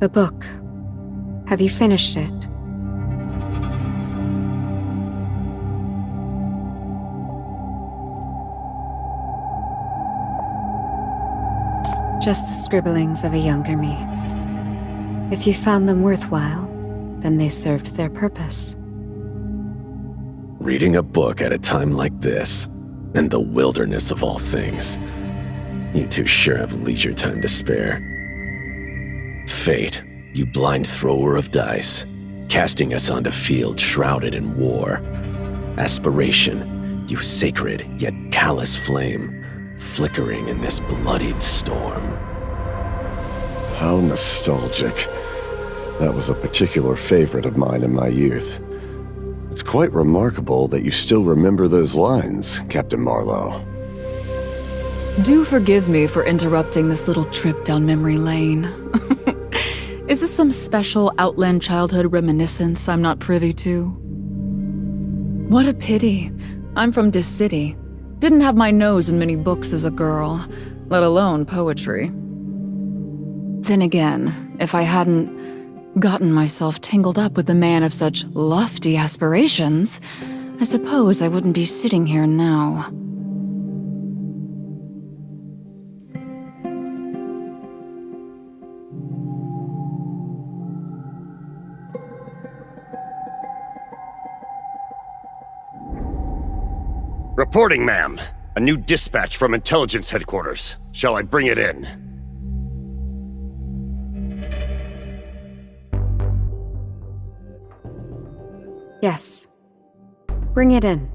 The book. Have you finished it? Just the scribblings of a younger me. If you found them worthwhile, then they served their purpose. Reading a book at a time like this, and the wilderness of all things. You two sure have leisure time to spare. Fate, you blind thrower of dice, casting us onto fields shrouded in war. Aspiration, you sacred yet callous flame, flickering in this bloodied storm. How nostalgic. That was a particular favorite of mine in my youth. It's quite remarkable that you still remember those lines, Captain Marlowe. Do forgive me for interrupting this little trip down memory lane. Is this some special Outland childhood reminiscence I'm not privy to? What a pity. I'm from this city. Didn't have my nose in many books as a girl, let alone poetry. Then again, if I hadn't gotten myself tangled up with a man of such lofty aspirations, I suppose I wouldn't be sitting here now. Reporting, ma'am. A new dispatch from Intelligence Headquarters. Shall I bring it in? Yes. Bring it in.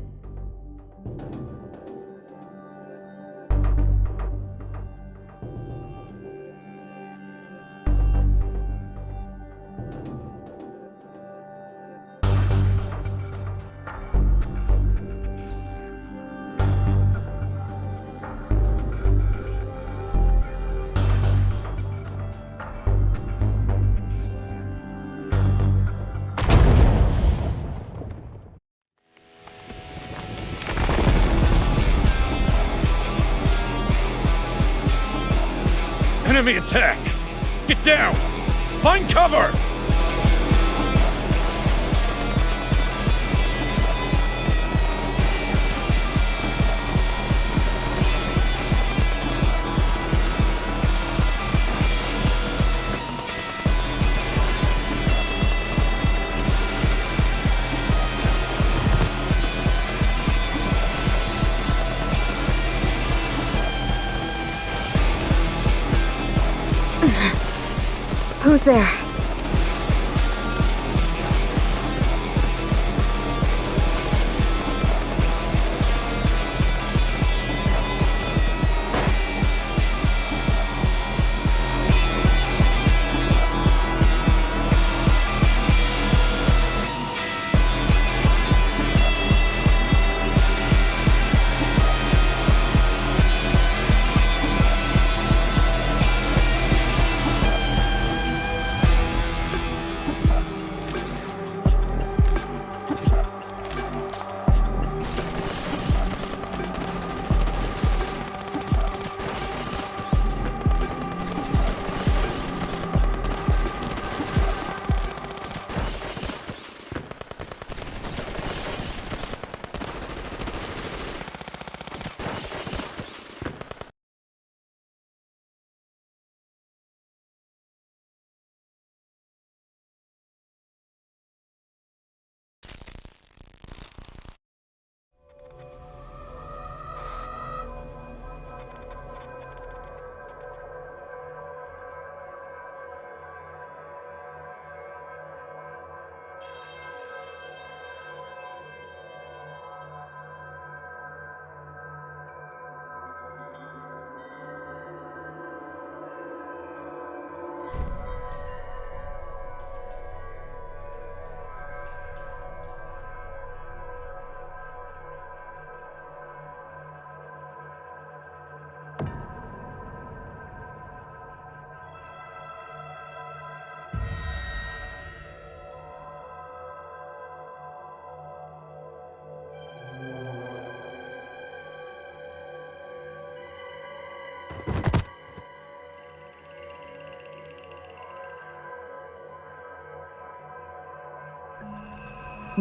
Enemy attack! Get down! Find cover! Who's there?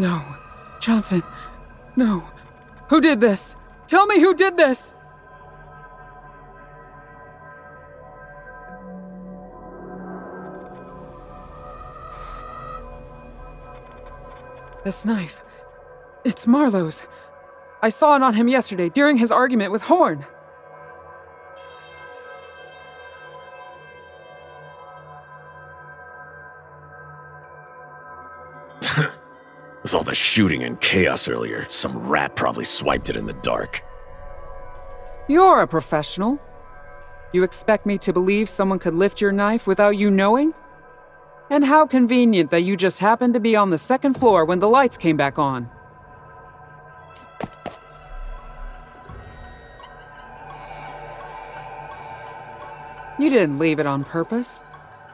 No. Johnson. No. Who did this? Tell me who did this! This knife. It's Marlowe's. I saw it on him yesterday during his argument with Horn. With all the shooting and chaos earlier, some rat probably swiped it in the dark. You're a professional. You expect me to believe someone could lift your knife without you knowing? And how convenient that you just happened to be on the second floor when the lights came back on. You didn't leave it on purpose.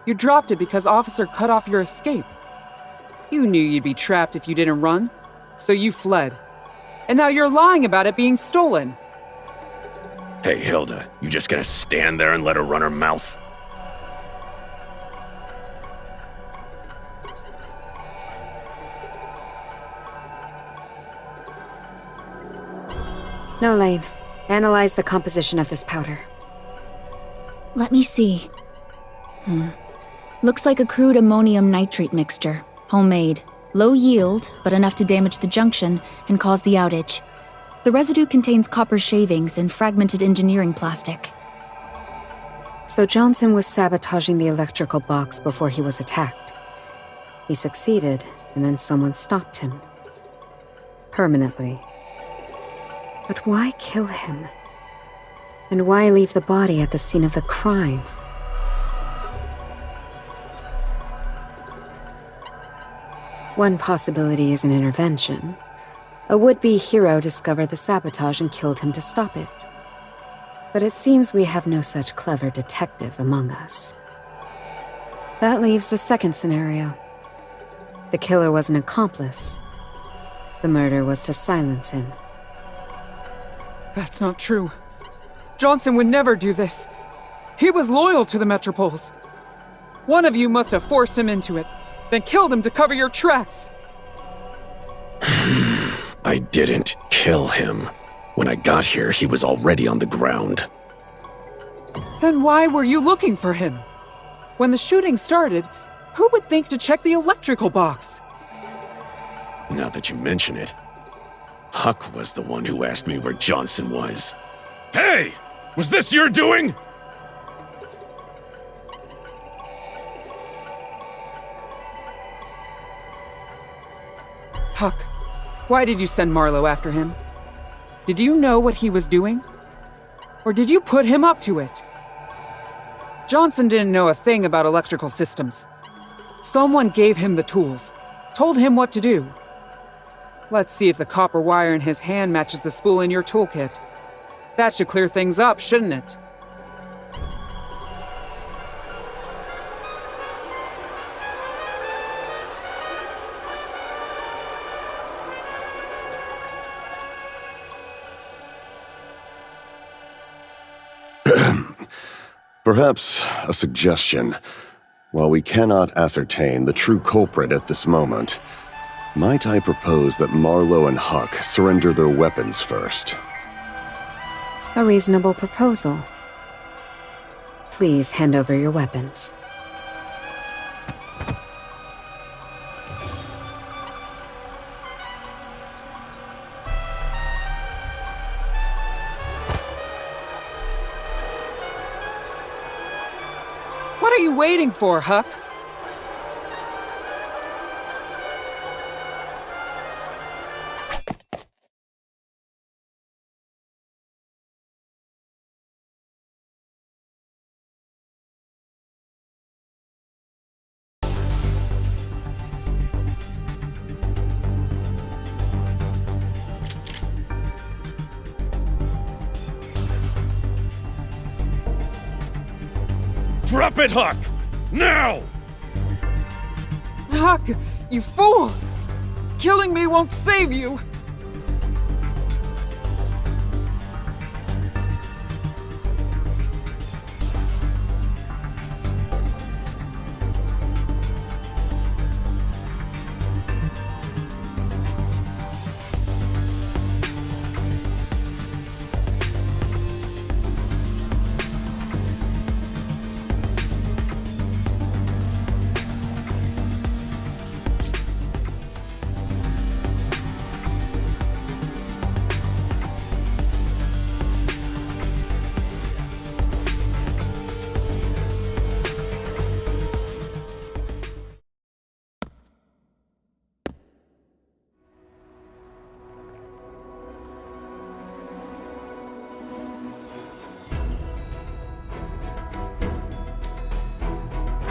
You dropped it because Officer cut off your escape. You knew you'd be trapped if you didn't run, so you fled. And now you're lying about it being stolen. Hey, Hilda, you just gonna stand there and let her run her mouth? No, Lane. Analyze the composition of this powder. Let me see. Looks like a crude ammonium nitrate mixture. Homemade. Low yield, but enough to damage the junction and cause the outage. The residue contains copper shavings and fragmented engineering plastic. So Johnson was sabotaging the electrical box before he was attacked. He succeeded, and then someone stopped him. Permanently. But why kill him? And why leave the body at the scene of the crime? One possibility is an intervention. A would-be hero discovered the sabotage and killed him to stop it. But it seems we have no such clever detective among us. That leaves the second scenario. The killer was an accomplice. The murder was to silence him. That's not true. Johnson would never do this. He was loyal to the Metropoles. One of you must have forced him into it, then killed him to cover your tracks. I didn't kill him. When I got here, he was already on the ground. Then why were you looking for him? When the shooting started, who would think to check the electrical box? Now that you mention it, Huck was the one who asked me where Johnson was. Hey! Was this your doing? Huck, why did you send Marlowe after him? Did you know what he was doing? Or did you put him up to it? Johnson didn't know a thing about electrical systems. Someone gave him the tools, told him what to do. Let's see if the copper wire in his hand matches the spool in your toolkit. That should clear things up, shouldn't it? Perhaps a suggestion. While we cannot ascertain the true culprit at this moment, might I propose that Marlowe and Huck surrender their weapons first? A reasonable proposal. Please hand over your weapons. What are you waiting for, Huck? Drop it, Huck! Now! Huck, you fool! Killing me won't save you!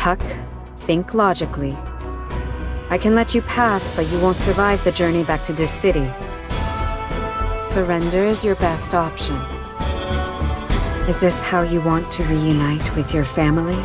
Huck, think logically. I can let you pass, but you won't survive the journey back to this city. Surrender is your best option. Is this how you want to reunite with your family?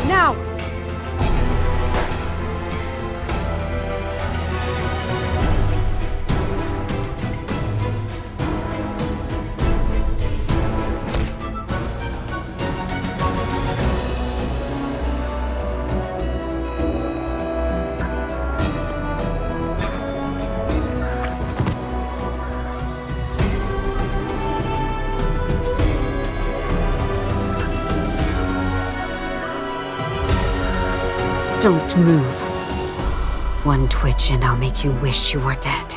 Now! Don't move. One twitch and I'll make you wish you were dead.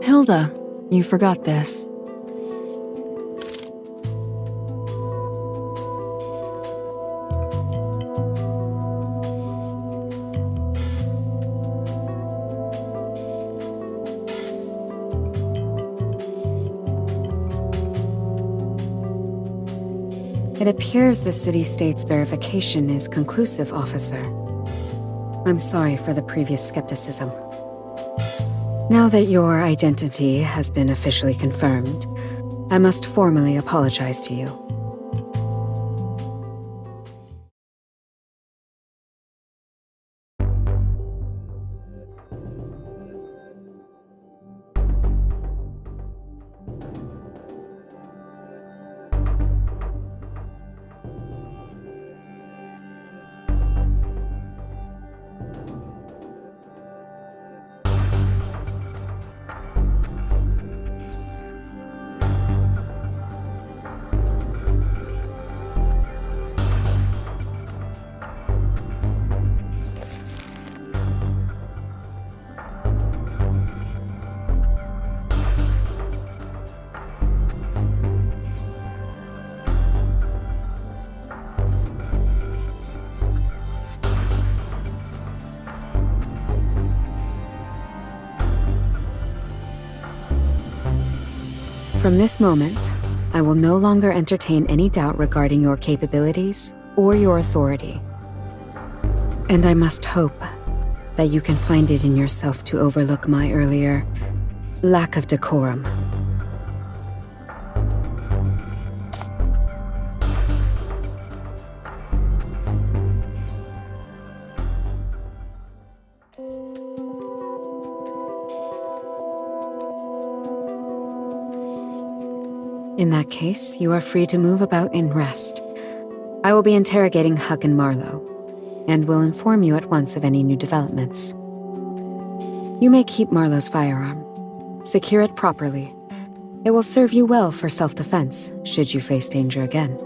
Hilda, you forgot this. It appears the city-state's verification is conclusive, officer. I'm sorry for the previous skepticism. Now that your identity has been officially confirmed, I must formally apologize to you. From this moment, I will no longer entertain any doubt regarding your capabilities or your authority. And I must hope that you can find it in yourself to overlook my earlier lack of decorum. In that case, you are free to move about and rest. I will be interrogating Huck and Marlowe, and will inform you at once of any new developments. You may keep Marlowe's firearm. Secure it properly. It will serve you well for self-defense, should you face danger again.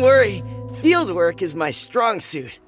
Don't worry, field work is my strong suit.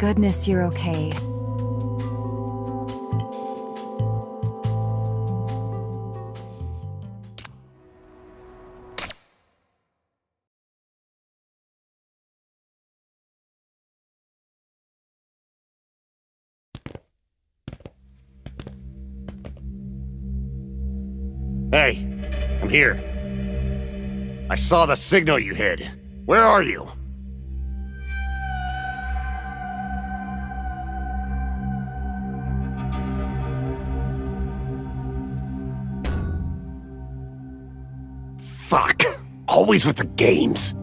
goodness you're okay. Hey, I'm here. I saw the signal you hid. Where are you? Fuck! Always with the games.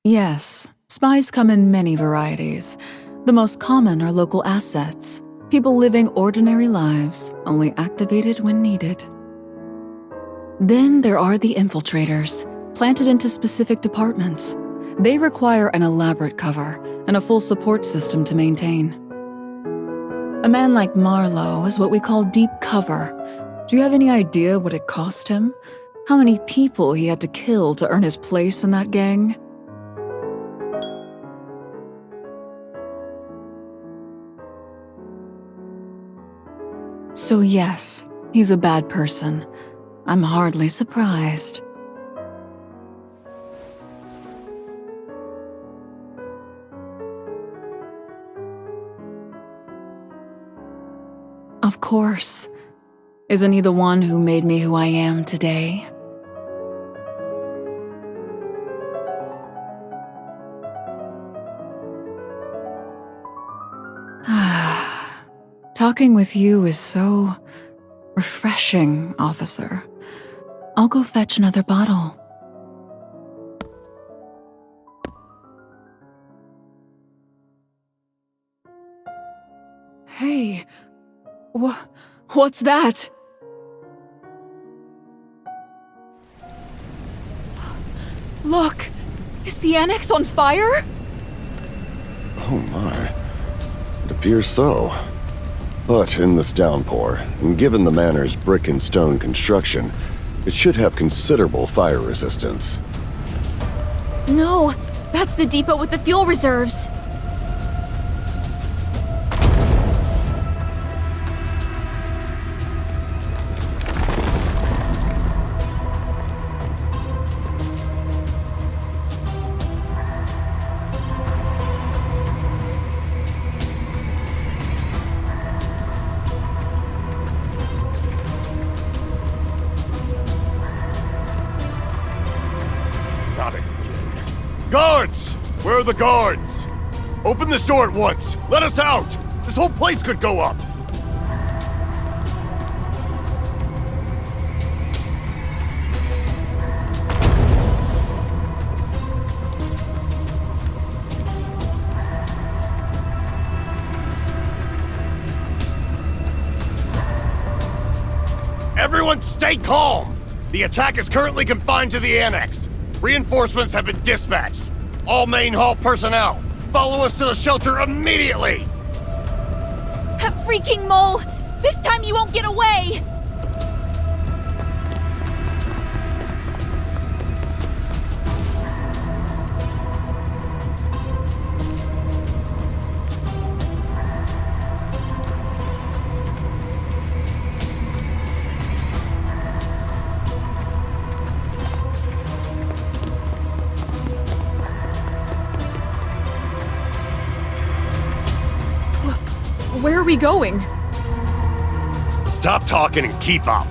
Yes, spies come in many varieties. The most common are local assets, people living ordinary lives, only activated when needed. Then there are the infiltrators, planted into specific departments. They require an elaborate cover and a full support system to maintain. A man like Marlowe is what we call deep cover. Do you have any idea what it cost him? How many people he had to kill to earn his place in that gang? So yes, he's a bad person. I'm hardly surprised. Of course. Isn't he the one who made me who I am today? Talking with you is so refreshing, officer. I'll go fetch another bottle. Hey, what's that? Look, is the annex on fire? Oh my. It appears so. But in this downpour, and given the manor's brick and stone construction, it should have considerable fire resistance. No, that's the depot with the fuel reserves. Guards! Where are the guards? Open this door at once! Let us out! This whole place could go up! Everyone stay calm! The attack is currently confined to the annex. Reinforcements have been dispatched. All main hall personnel, follow us to the shelter immediately! Freaking mole! This time you won't get away! Where are we going? Stop talking and keep up.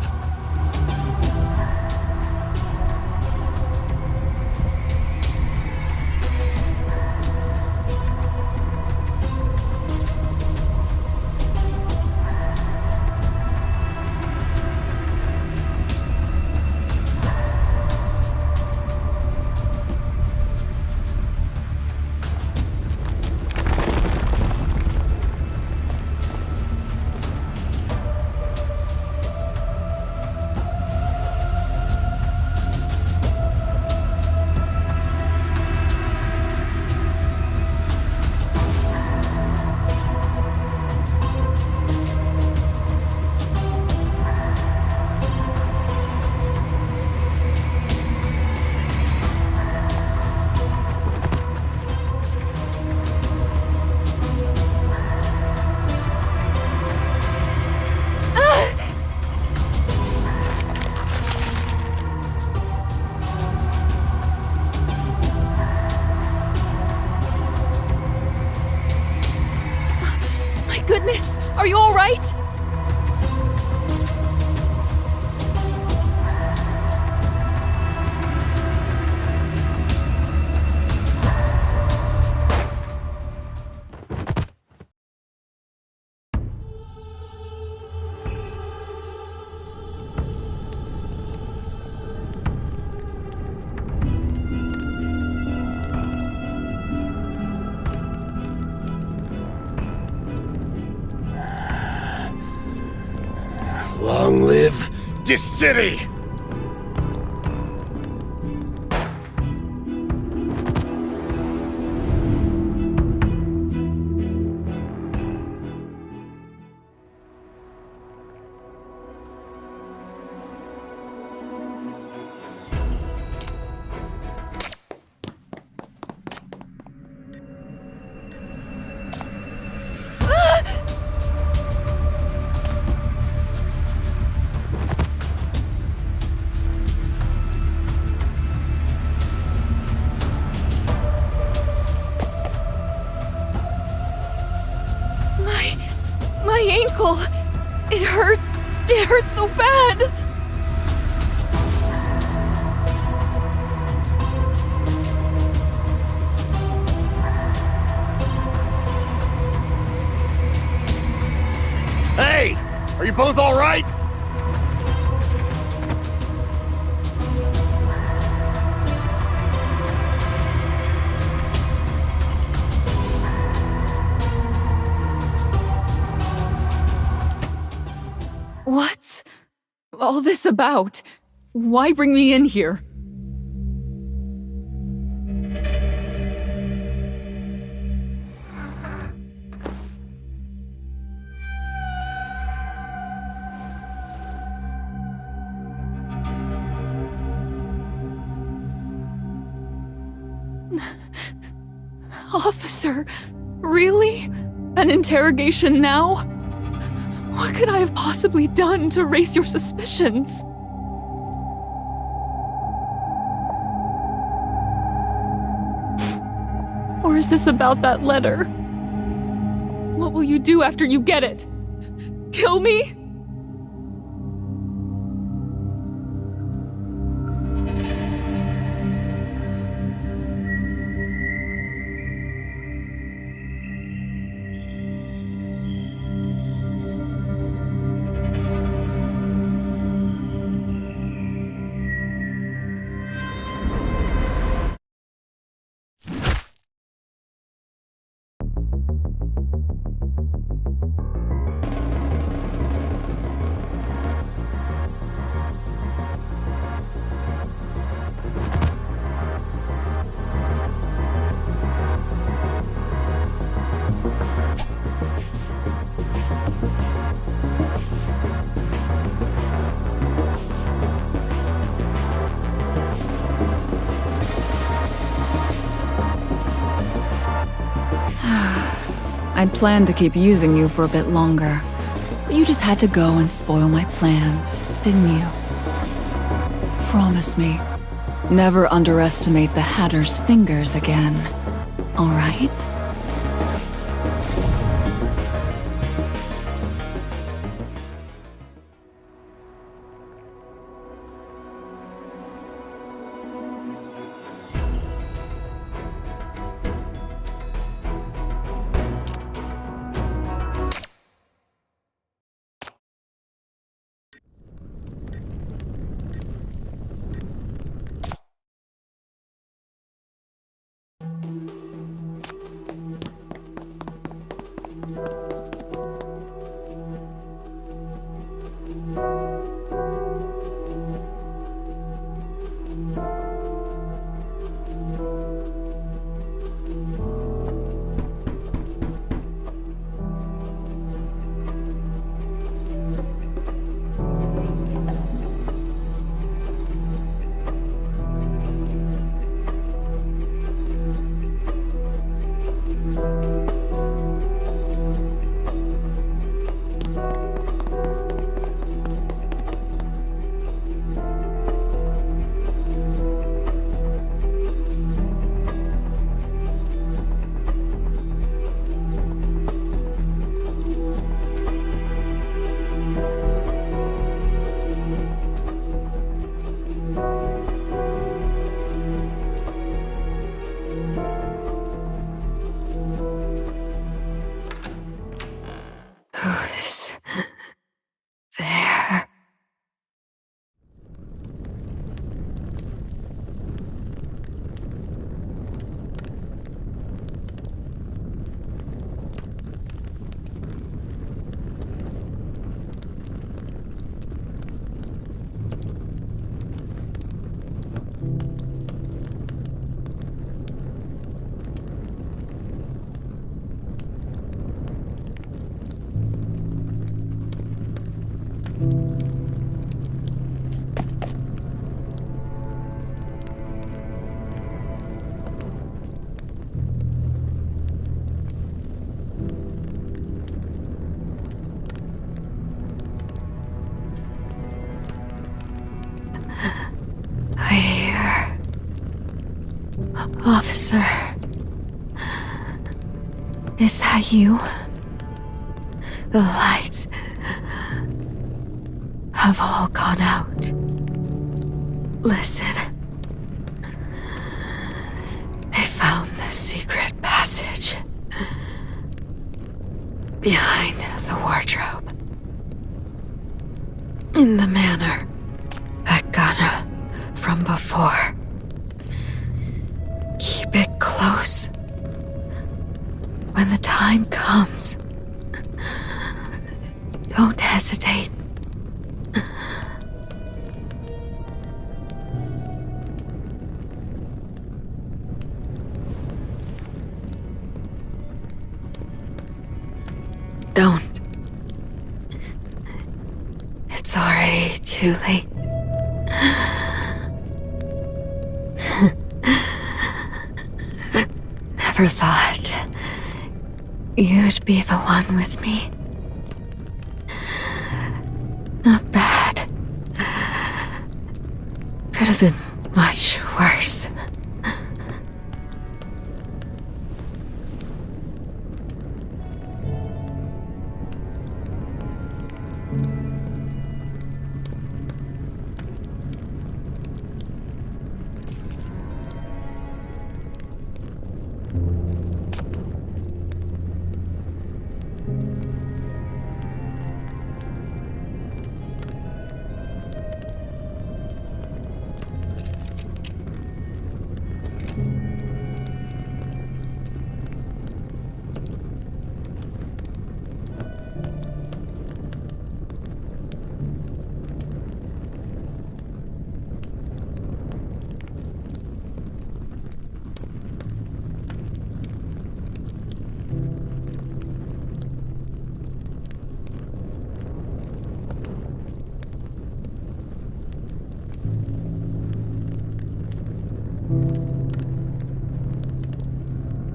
goodness! Are you alright? Long live this city! My ankle! It hurts! It hurts so bad! Hey! Are you both alright? What's all this about? Why bring me in here? Officer, really? An interrogation now? What could I have possibly done to raise your suspicions? Or is this about that letter? What will you do after you get it? Kill me? I'd planned to keep using you for a bit longer, but you just had to go and spoil my plans, didn't you? Promise me, never underestimate the Hatter's fingers again, all right? Who's there? I hear... Officer... Is that you? The lights... have all gone out. Listen. They found the secret passage. Behind the wardrobe. In the manor. That gun from before. Keep it close. When the time comes, don't hesitate. Don't. It's already too late. Never thought you'd be the one with me. Not bad. Could have been much worse.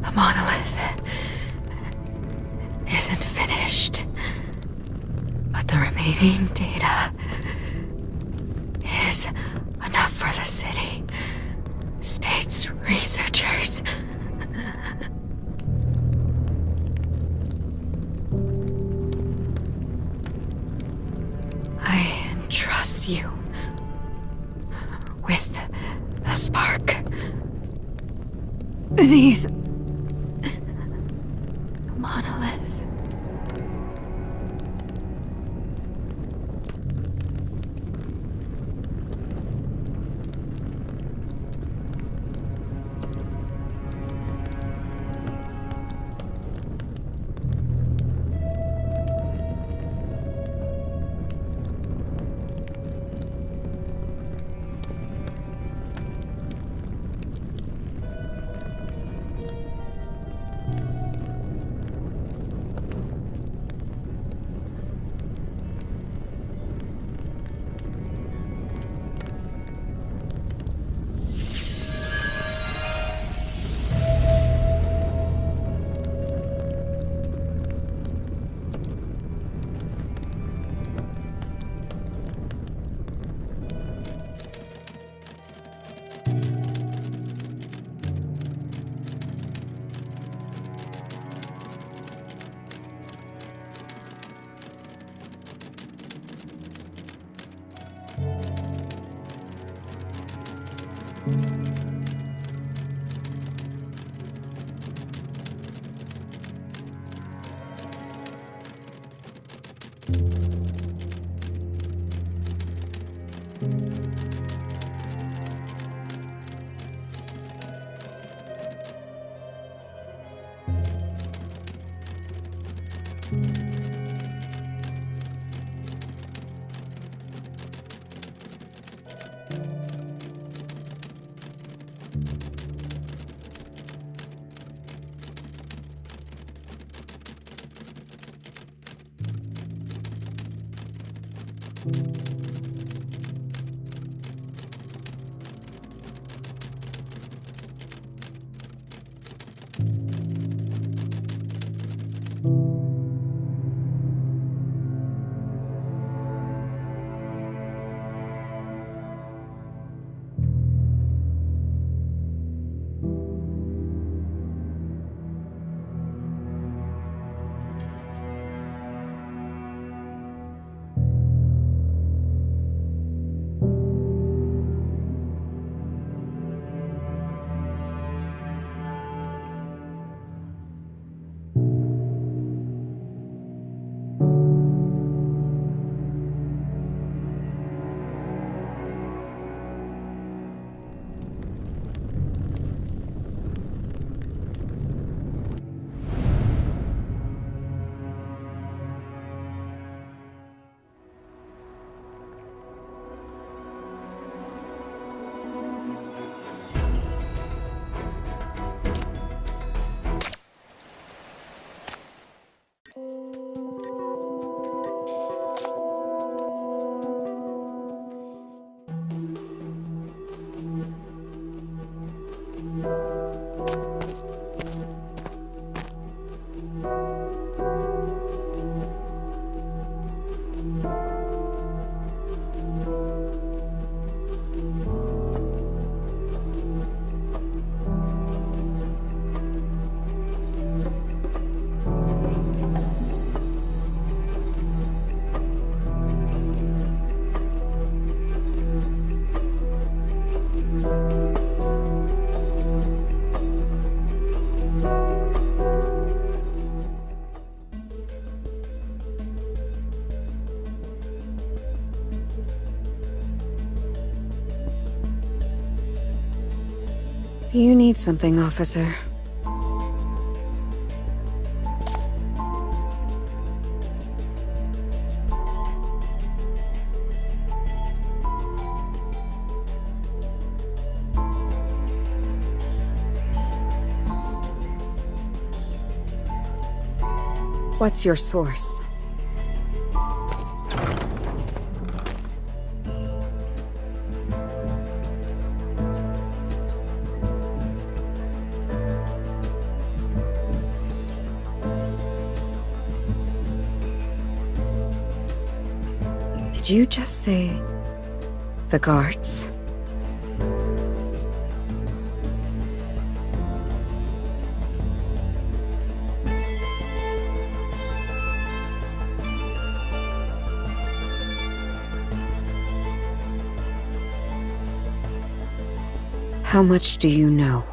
The monolith isn't finished, but the remaining data is enough for the city. State's researchers. I entrust you with the spark. Beneath the monolith. Do you need something, officer? What's your source? Did you just say the guards? How much do you know?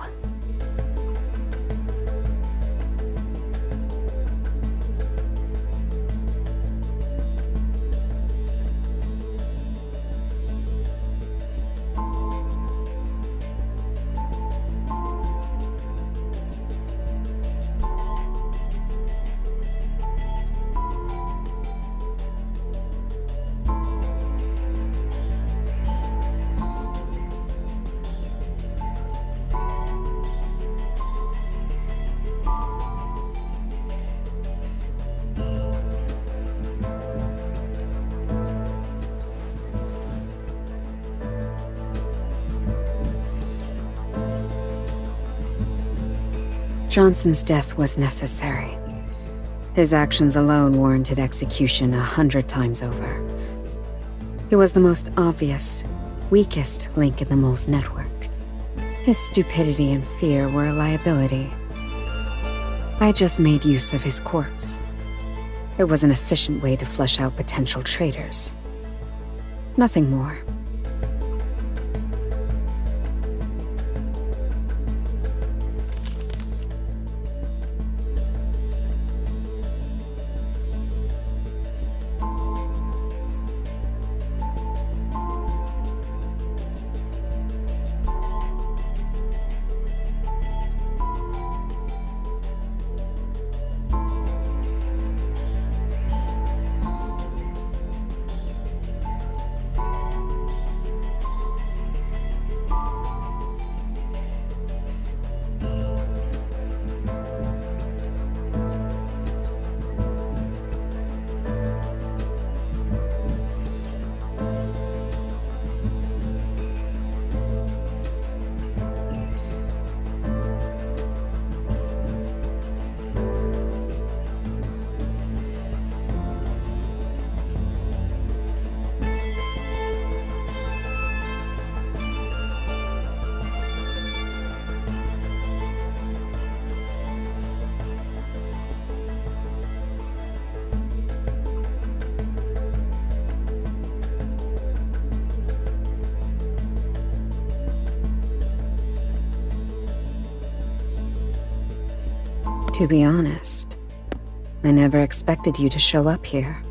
Johnson's death was necessary. His actions alone warranted execution 100 times over. He was the most obvious, weakest link in the mole's network. His stupidity and fear were a liability. I just made use of his corpse. It was an efficient way to flush out potential traitors. Nothing more. To be honest, I never expected you to show up here,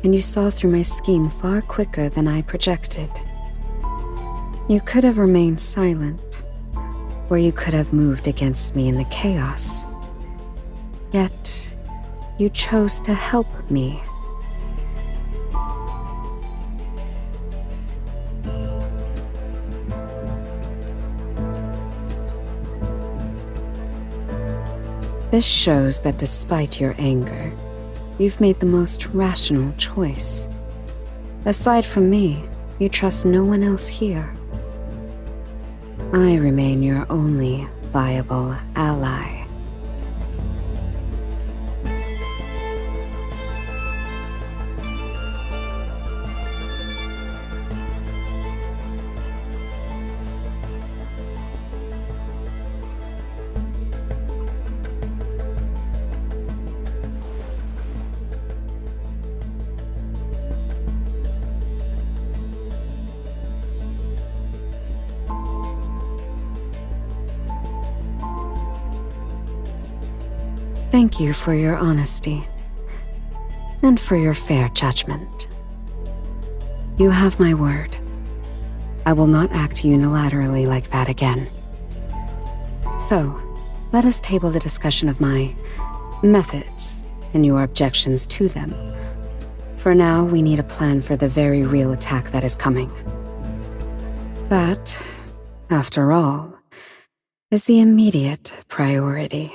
and you saw through my scheme far quicker than I projected. You could have remained silent, or you could have moved against me in the chaos. Yet, you chose to help me. This shows that despite your anger, you've made the most rational choice. Aside from me, you trust no one else here. I remain your only viable ally. Thank you for your honesty, and for your fair judgment. You have my word. I will not act unilaterally like that again. So, let us table the discussion of my methods and your objections to them. For now, we need a plan for the very real attack that is coming. That, after all, is the immediate priority.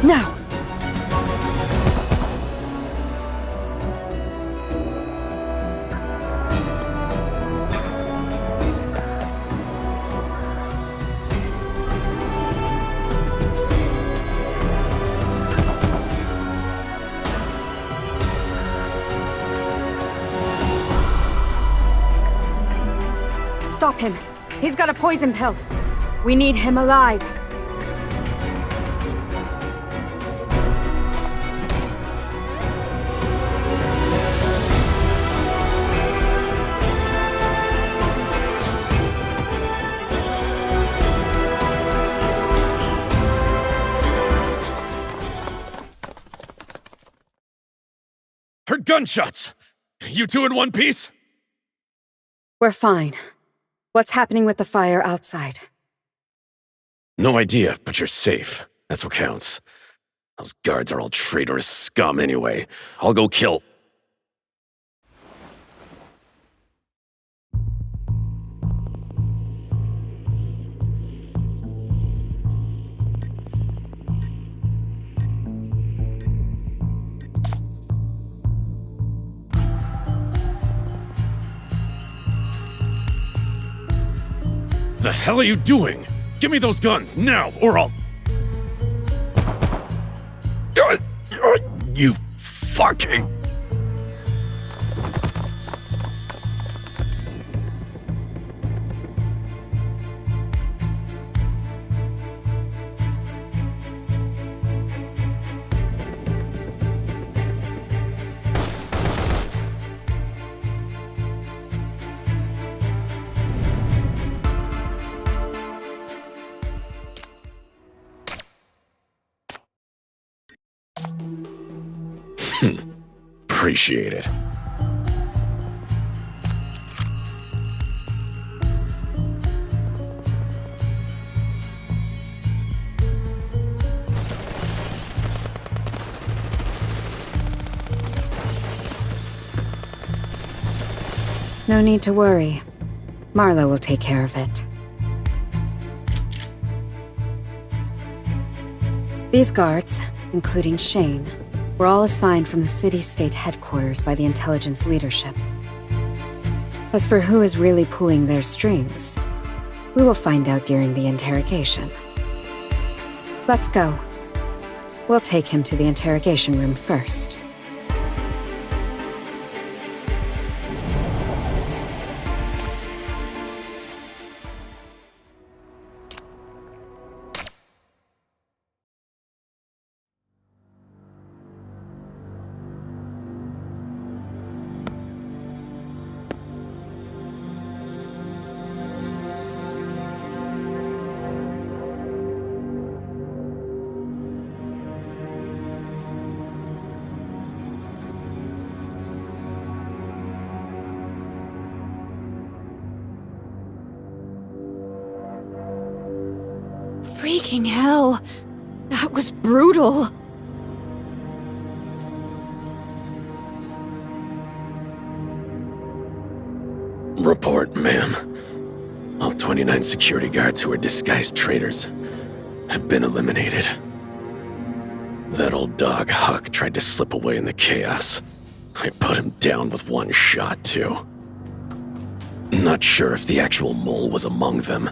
Now! Stop him! He's got a poison pill! We need him alive! Heard gunshots! You two in one piece? We're fine. What's happening with the fire outside? No idea, but you're safe. That's what counts. Those guards are all traitorous scum anyway. I'll go kill... The hell are you doing? Give me those guns, now, or I'll... You fucking... Appreciate it. No need to worry. Marlowe will take care of it. These guards, including Shane, were all assigned from the city-state headquarters by the intelligence leadership. As for who is really pulling their strings, we will find out during the interrogation. Let's go. We'll take him to the interrogation room first. Freaking hell. That was brutal. Report, ma'am. All 29 security guards who are disguised traitors have been eliminated. That old dog, Huck, tried to slip away in the chaos. I put him down with one shot, too. Not sure if the actual mole was among them,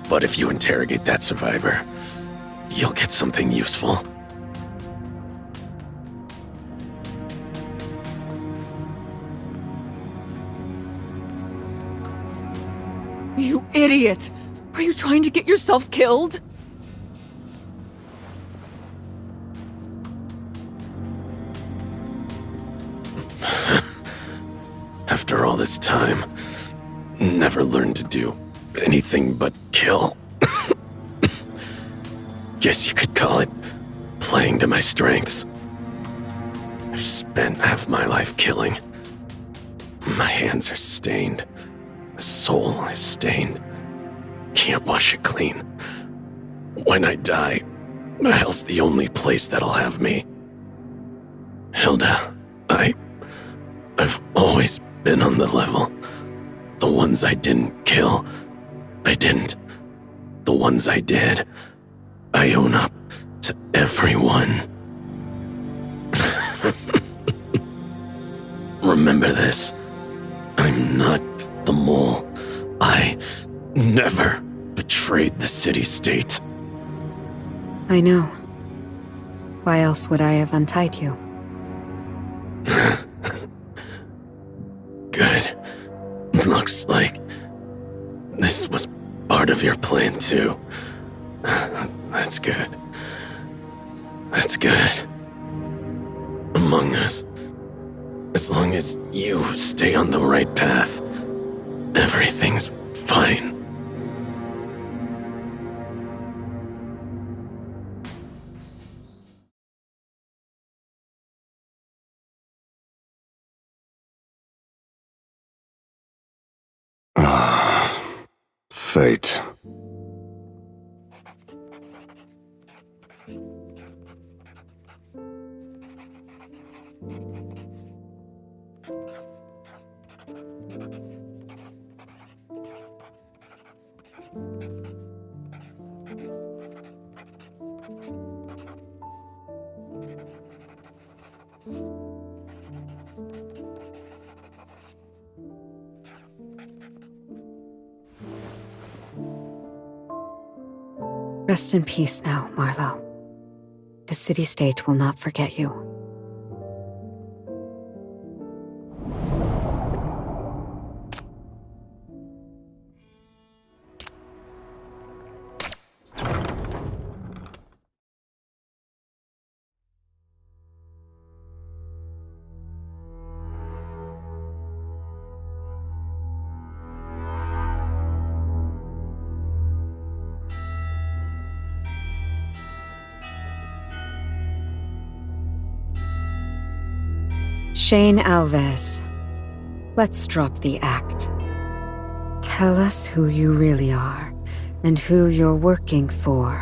but if you interrogate that survivor, you'll get something useful. You idiot! Are you trying to get yourself killed? After all this time, never learned to do anything but kill. Guess you could call it playing to my strengths. I've spent half my life killing. My hands are stained. The soul is stained. Can't wash it clean. When I die, hell's the only place that'll have me. Hilda, I've always been on the level. The ones I didn't kill, I didn't. The ones I did, I own up to everyone. Remember this. I'm not the mole. I never betrayed the city-state. I know. Why else would I have untied you? Good. Looks like this was part of your plan, too. That's good. That's good. Among Us. As long as you stay on the right path, everything's fine. Fate. Rest in peace now, Marlowe. The city-state will not forget you. Shane Alves. Let's drop the act. Tell us who you really are, and who you're working for.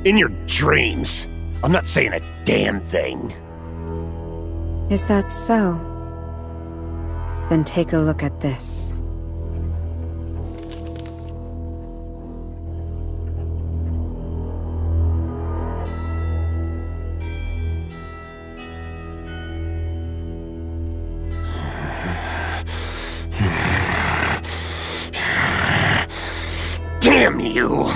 In your dreams. I'm not saying a damn thing. Is that so? Then take a look at this. Damn you!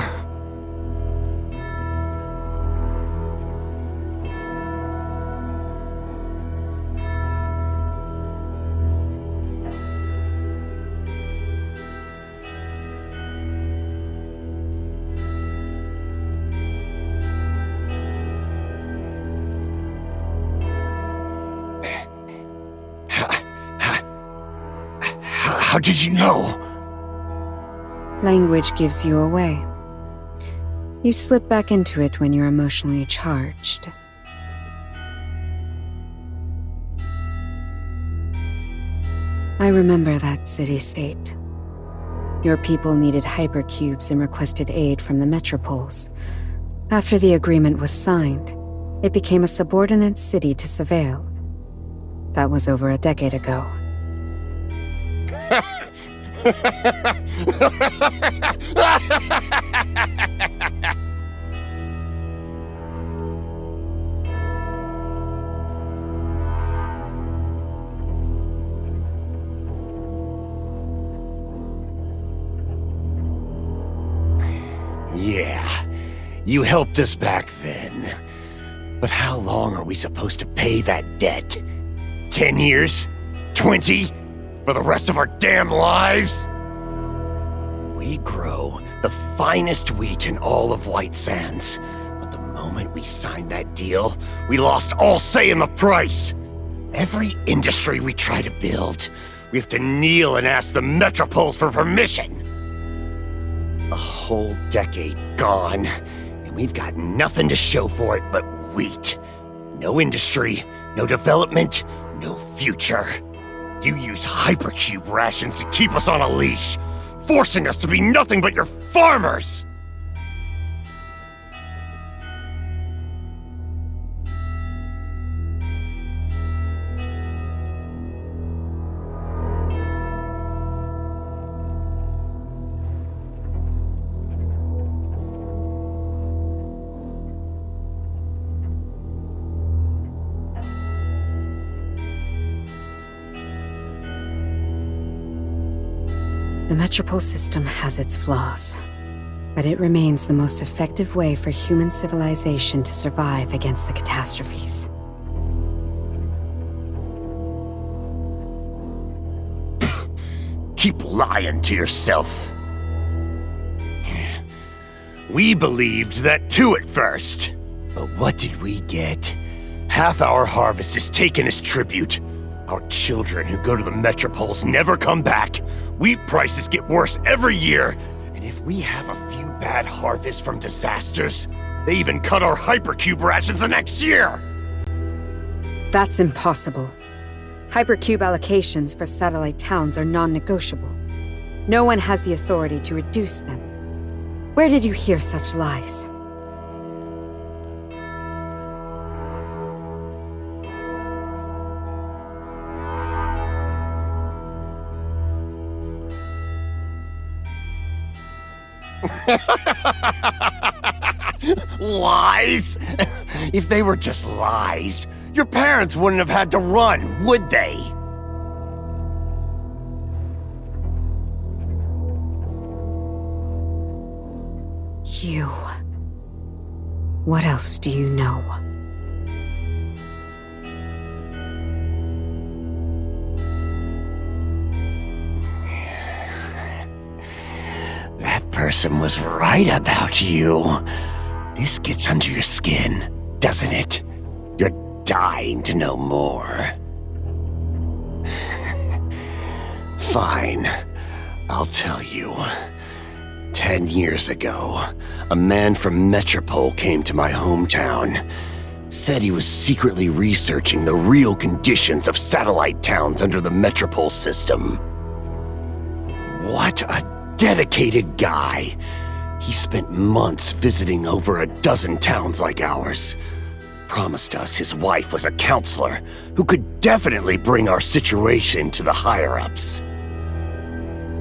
How did you know? Language gives you away. You slip back into it when you're emotionally charged. I remember that city-state. Your people needed hypercubes and requested aid from the metropoles. After the agreement was signed, it became a subordinate city to Seville. That was over a decade ago. Yeah, you helped us back then. But how long are we supposed to pay that debt? 10 years? 20? For the rest of our damn lives? We grow the finest wheat in all of White Sands. But the moment we signed that deal, we lost all say in the price. Every industry we try to build, we have to kneel and ask the metropoles for permission. A whole decade gone, and we've got nothing to show for it but wheat. No industry, no development, no future. You use hypercube rations to keep us on a leash, forcing us to be nothing but your farmers! The Metropole system has its flaws, but it remains the most effective way for human civilization to survive against the catastrophes. Keep lying to yourself. We believed that too at first. But what did we get? Half our harvest is taken as tribute. Our children who go to the metropoles never come back. Wheat prices get worse every year. And if we have a few bad harvests from disasters, they even cut our hypercube rations the next year! That's impossible. Hypercube allocations for satellite towns are non-negotiable. No one has the authority to reduce them. Where did you hear such lies? Lies? If they were just lies, your parents wouldn't have had to run, would they? You. What else do you know? That person was right about you. This gets under your skin, doesn't it? You're dying to know more. Fine. I'll tell you. 10 years ago, a man from Metropole came to my hometown. Said he was secretly researching the real conditions of satellite towns under the Metropole system. What a dedicated guy. He spent months visiting over a dozen towns like ours. Promised us his wife was a counselor who could definitely bring our situation to the higher-ups.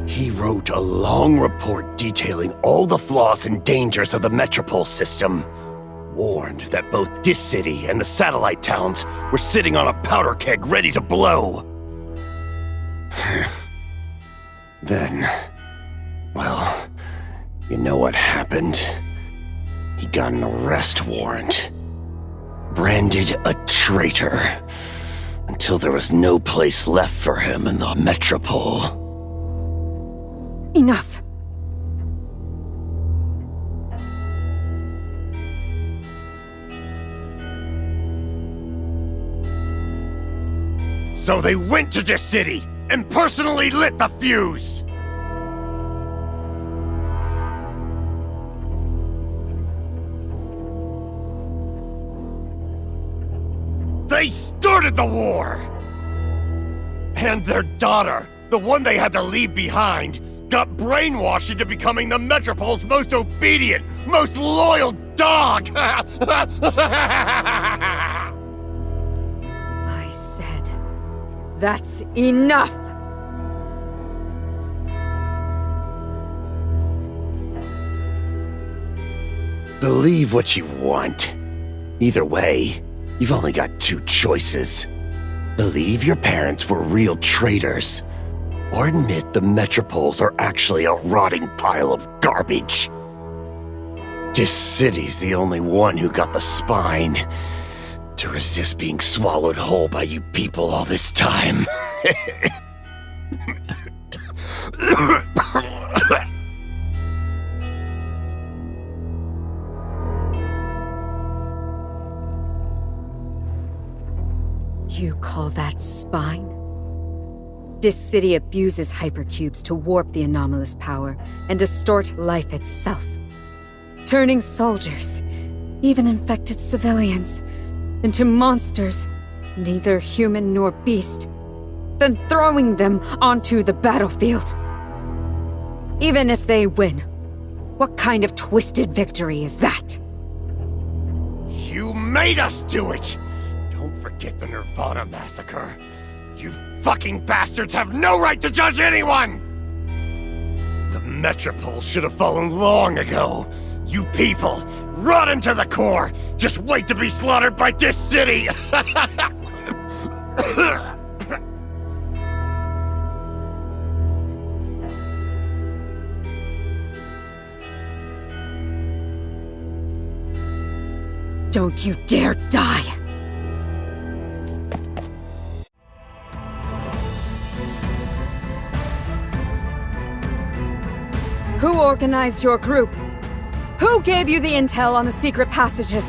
He wrote a long report detailing all the flaws and dangers of the Metropole system. Warned that both this city and the satellite towns were sitting on a powder keg ready to blow. Then, well, you know what happened? He got an arrest warrant. Branded a traitor. Until there was no place left for him in the Metropole. Enough. So they went to this city and personally lit the fuse! They started the war! And their daughter, the one they had to leave behind, got brainwashed into becoming the Metropole's most obedient, most loyal dog! I said, that's enough! Believe what you want. Either way, you've only got two choices. Believe your parents were real traitors, or admit the Metropoles are actually a rotting pile of garbage. This city's the only one who got the spine to resist being swallowed whole by you people all this time. You call that spine? This city abuses hypercubes to warp the anomalous power and distort life itself. Turning soldiers, even infected civilians, into monsters, neither human nor beast, then throwing them onto the battlefield. Even if they win, what kind of twisted victory is that? You made us do it! Don't forget the Nirvana massacre. You fucking bastards have no right to judge anyone! The Metropole should have fallen long ago. You people, rotten to the core! Just wait to be slaughtered by this city! Don't you dare die! Who organized your group? Who gave you the intel on the secret passages?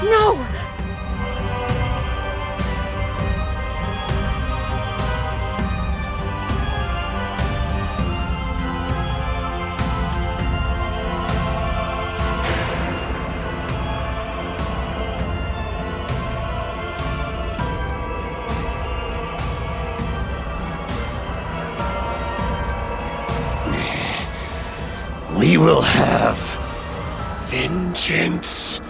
No! We will have vengeance.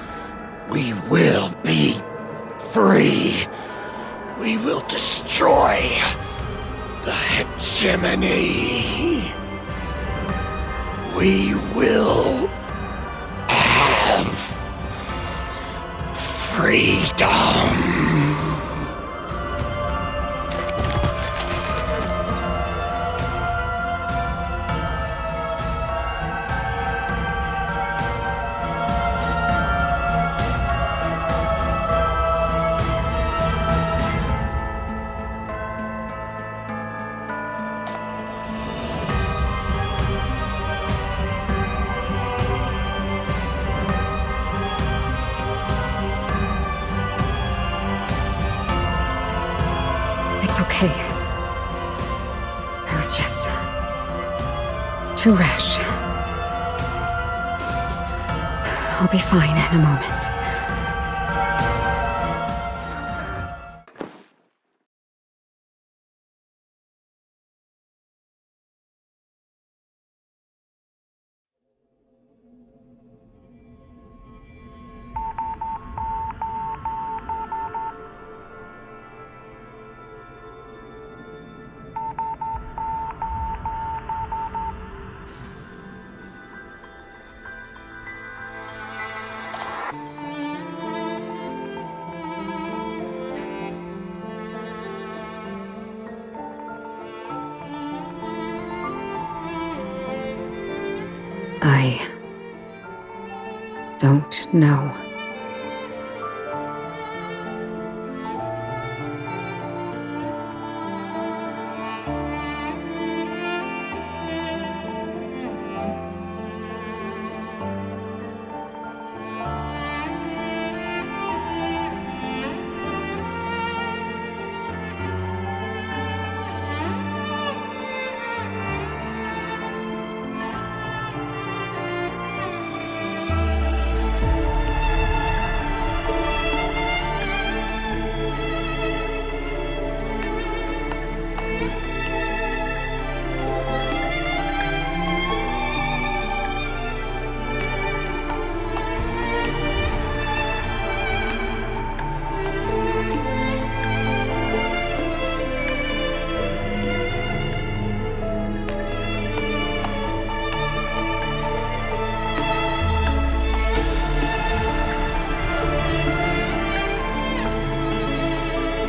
We will be free. We will destroy the hegemony. We will have freedom. okay. I was just too rash. I'll be fine in a moment. I don't know.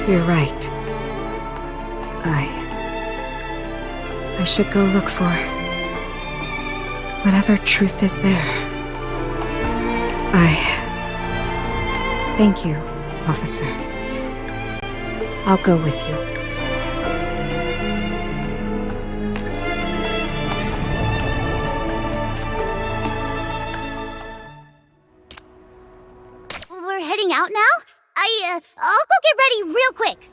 You're right. I should go look for whatever truth is there. Thank you, officer. I'll go with you. We're heading out now? I'll go get ready real quick.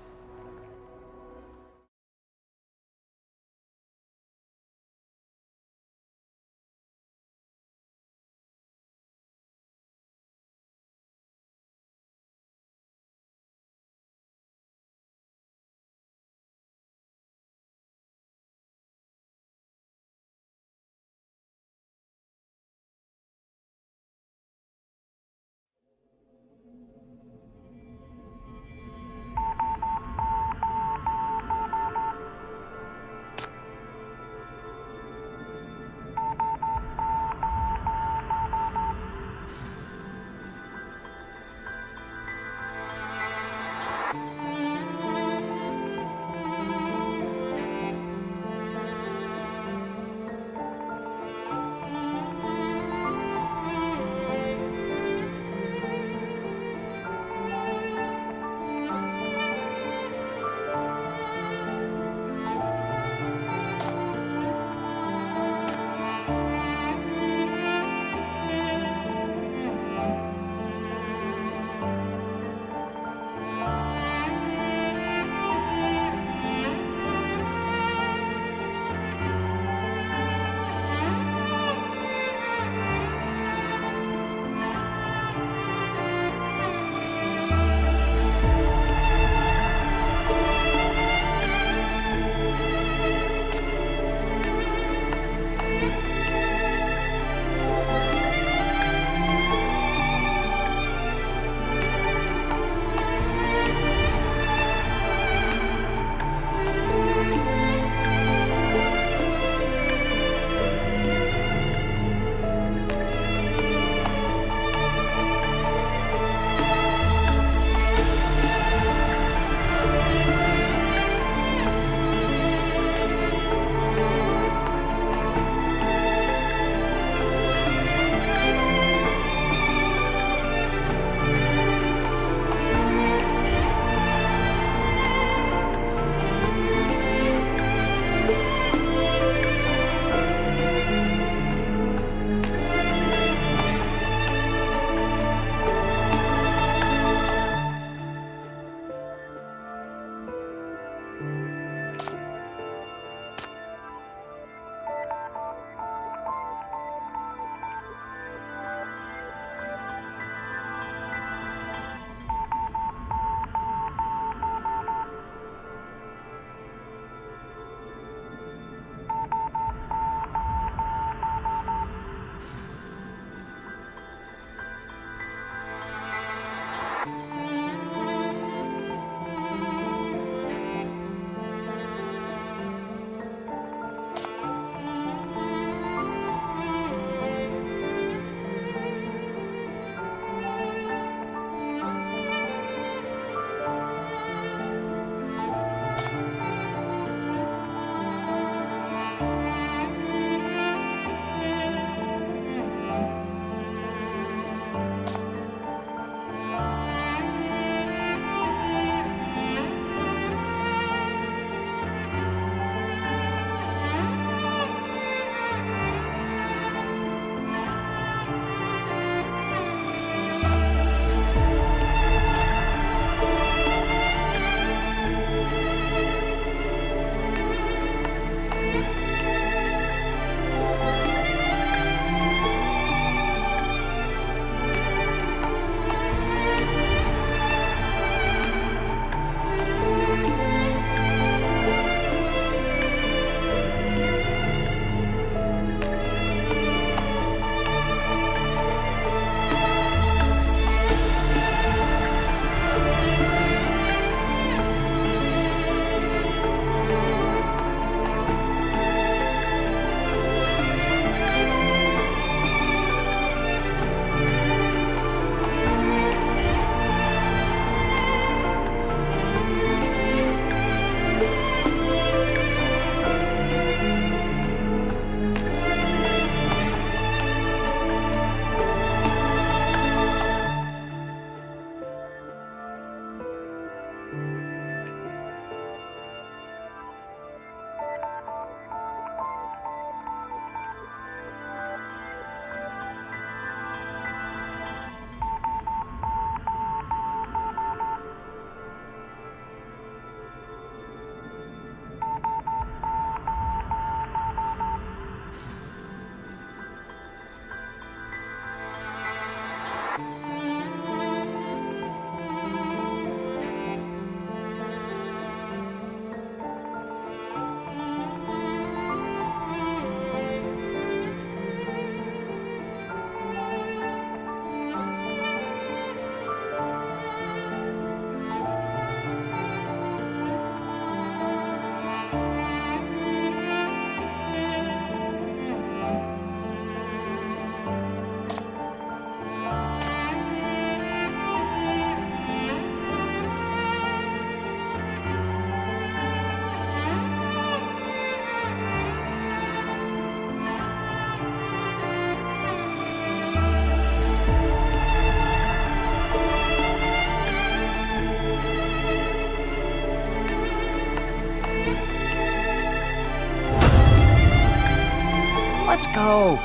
Let's go.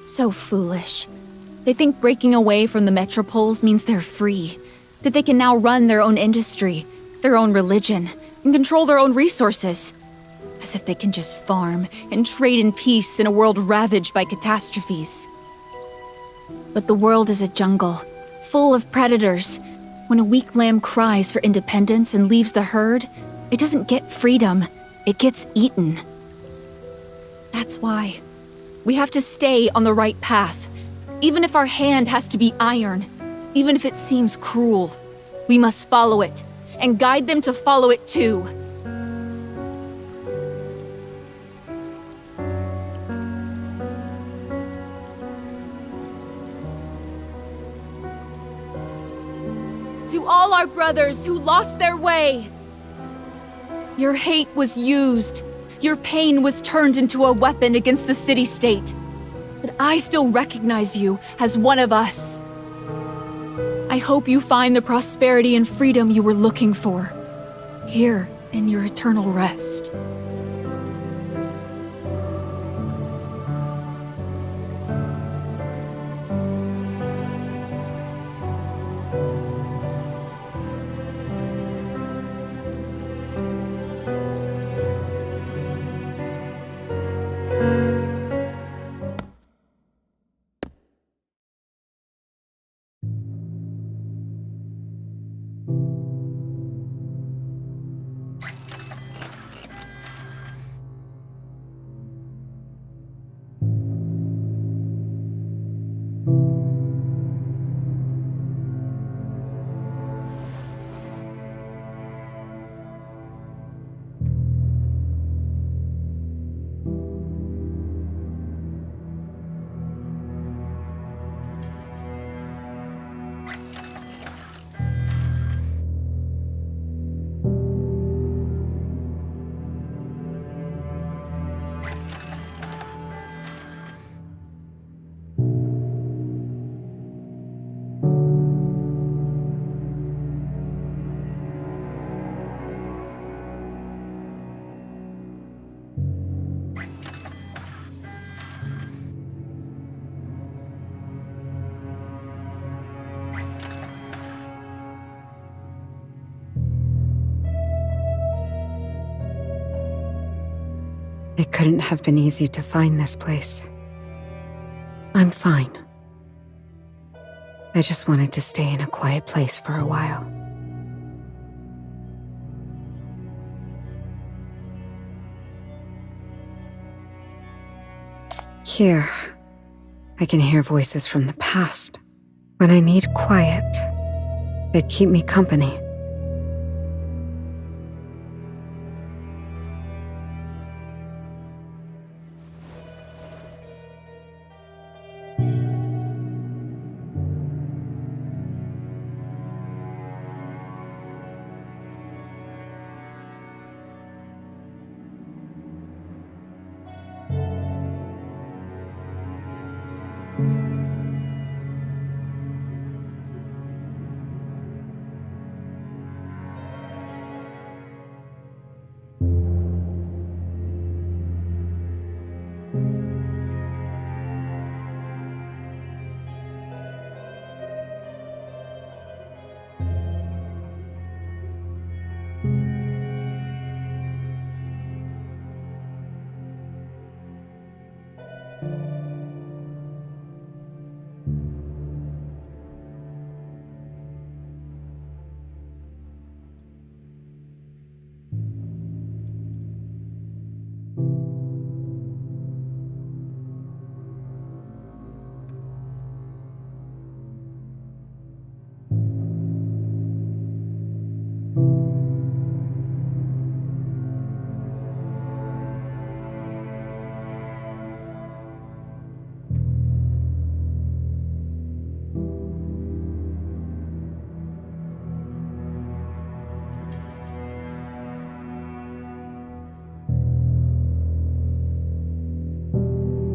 So foolish. They think breaking away from the metropoles means they're free. That they can now run their own industry, their own religion, and control their own resources. As if they can just farm and trade in peace in a world ravaged by catastrophes. But the world is a jungle, full of predators. When a weak lamb cries for independence and leaves the herd, it doesn't get freedom, it gets eaten. That's why we have to stay on the right path. Even if our hand has to be iron, even if it seems cruel, we must follow it, and guide them to follow it too. To all our brothers who lost their way, your hate was used. Your pain was turned into a weapon against the city-state. But I still recognize you as one of us. I hope you find the prosperity and freedom you were looking for, here in your eternal rest. It couldn't have been easy to find this place. I'm fine. I just wanted to stay in a quiet place for a while. Here, I can hear voices from the past. When I need quiet, they keep me company.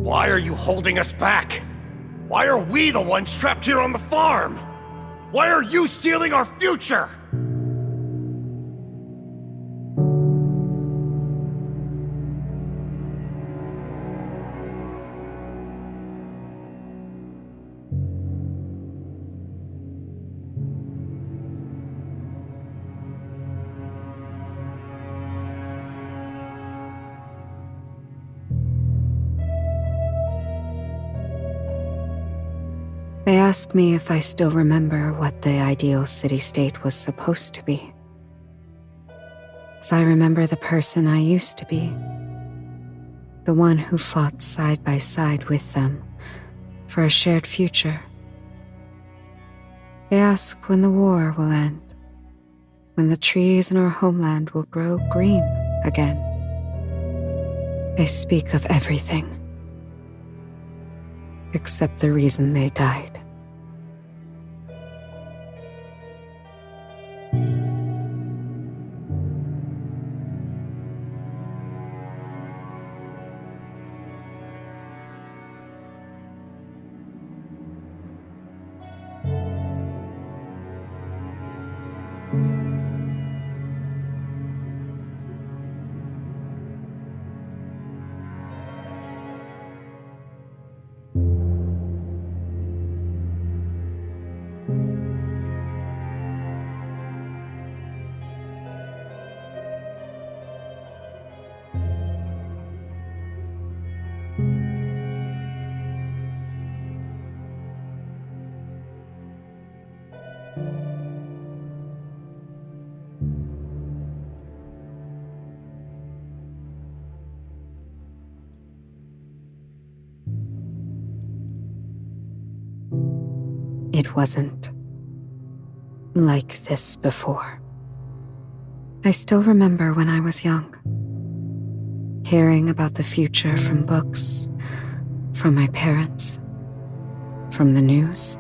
Why are you holding us back? Why are we the ones trapped here on the farm? Why are you stealing our future? They ask me if I still remember what the ideal city-state was supposed to be. If I remember the person I used to be. The one who fought side by side with them for a shared future. They ask when the war will end, when the trees in our homeland will grow green again. They speak of everything, except the reason they died. It wasn't like this before. I still remember when I was young, hearing about the future from books, from my parents, from the news.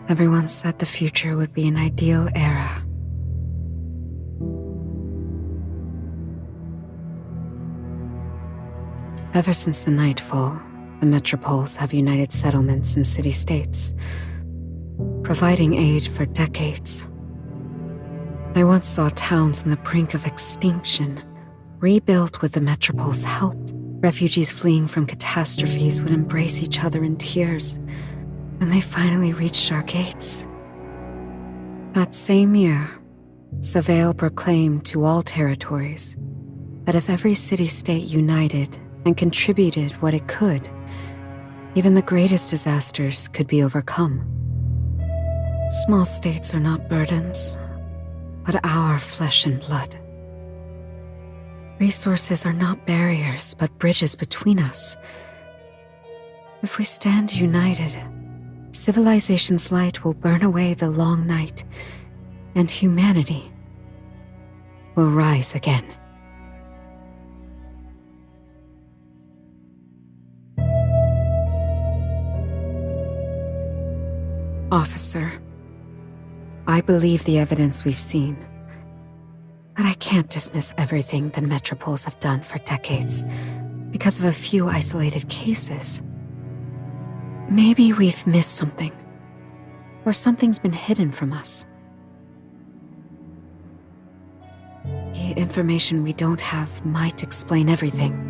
Everyone said the future would be an ideal era. Ever since the Nightfall, the metropoles have united settlements and city-states, providing aid for decades. I once saw towns on the brink of extinction, rebuilt with the metropole's help. Refugees fleeing from catastrophes would embrace each other in tears when they finally reached our gates. That same year, Savale proclaimed to all territories that if every city-state united and contributed what it could, even the greatest disasters could be overcome. Small states are not burdens, but our flesh and blood. Resources are not barriers, but bridges between us. If we stand united, civilization's light will burn away the long night, and humanity will rise again. Officer, I believe the evidence we've seen, but I can't dismiss everything the metropoles have done for decades because of a few isolated cases. Maybe we've missed something, or something's been hidden from us. The information we don't have might explain everything.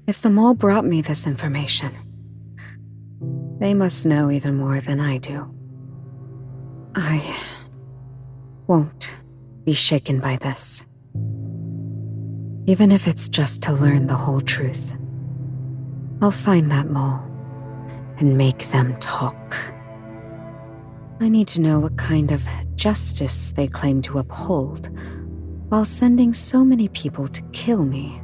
If the mole brought me this information, they must know even more than I do. I won't be shaken by this. Even if it's just to learn the whole truth. I'll find that mole and make them talk. I need to know what kind of justice they claim to uphold, while sending so many people to kill me.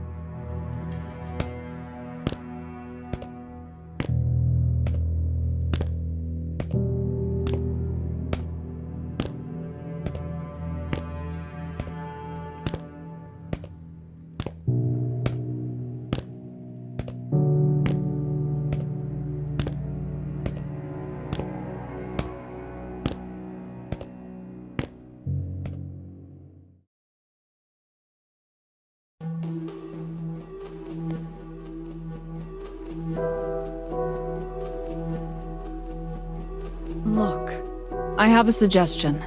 Look, I have a suggestion.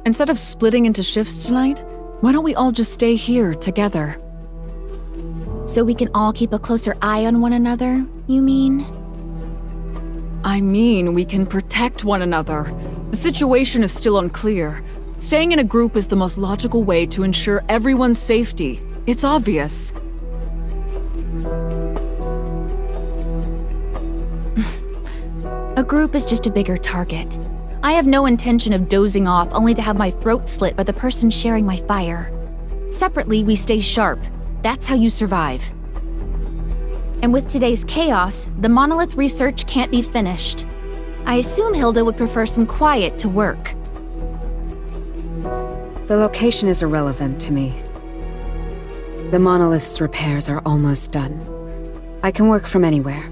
Instead of splitting into shifts tonight, why don't we all just stay here together? So we can all keep a closer eye on one another, you mean? I mean, we can protect one another. The situation is still unclear. Staying in a group is the most logical way to ensure everyone's safety. It's obvious. A group is just a bigger target. I have no intention of dozing off only to have my throat slit by the person sharing my fire. Separately, we stay sharp. That's how you survive. And with today's chaos, the monolith research can't be finished. I assume Hilda would prefer some quiet to work. The location is irrelevant to me. The monolith's repairs are almost done. I can work from anywhere.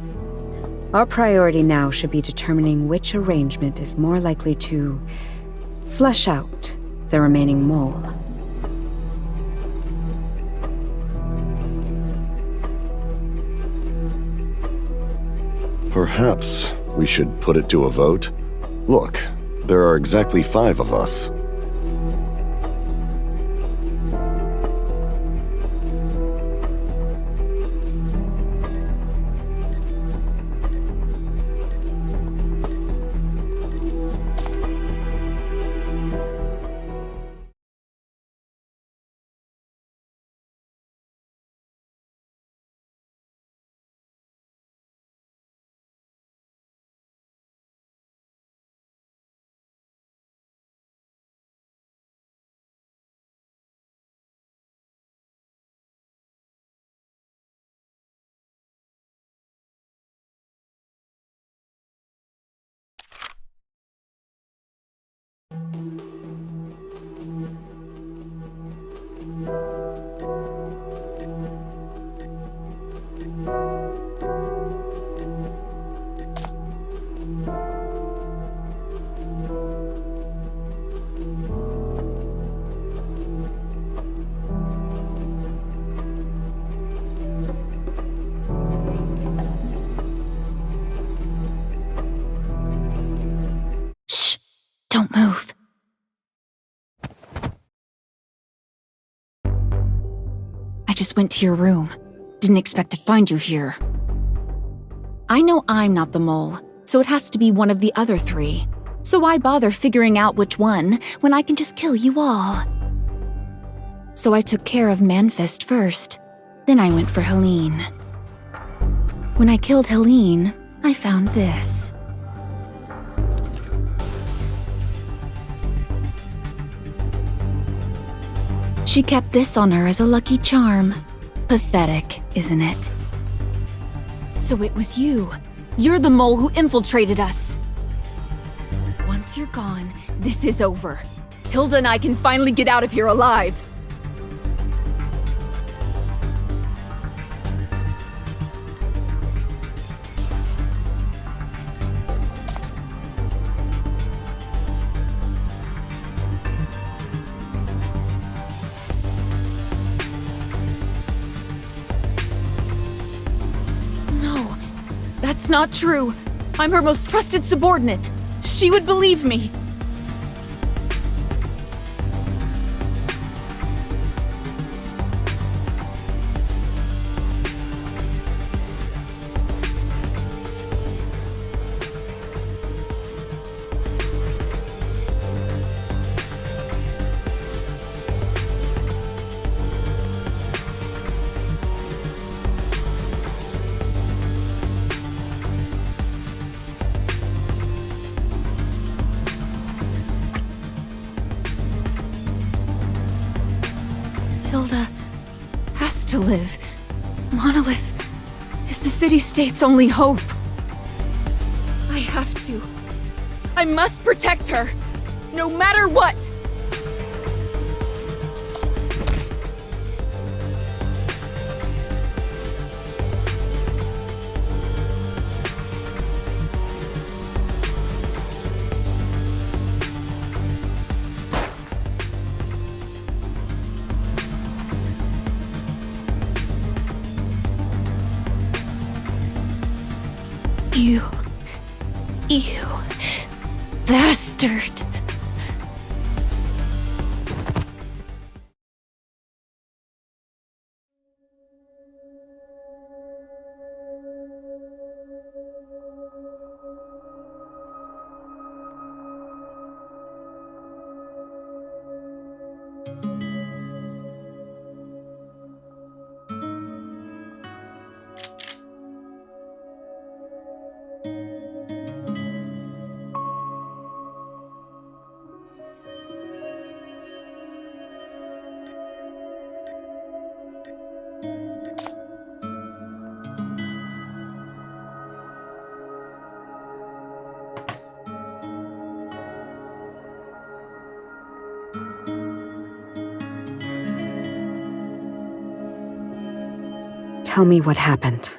Our priority now should be determining which arrangement is more likely to flush out the remaining mole. Perhaps we should put it to a vote? Look, there are exactly 5 of us. Don't move. I just went to your room. Didn't expect to find you here. I know I'm not the mole, so it has to be one of the other 3. So why bother figuring out which one when I can just kill you all? So I took care of Manfist first. Then I went for Helene. When I killed Helene, I found this. She kept this on her as a lucky charm. Pathetic, isn't it? So it was you. You're the mole who infiltrated us. Once you're gone, this is over. Hilda and I can finally get out of here alive. That's not true. I'm her most trusted subordinate. She would believe me. to live. Monolith is the city-state's only hope. I have to. I must protect her, no matter what! You bastard. Tell me what happened.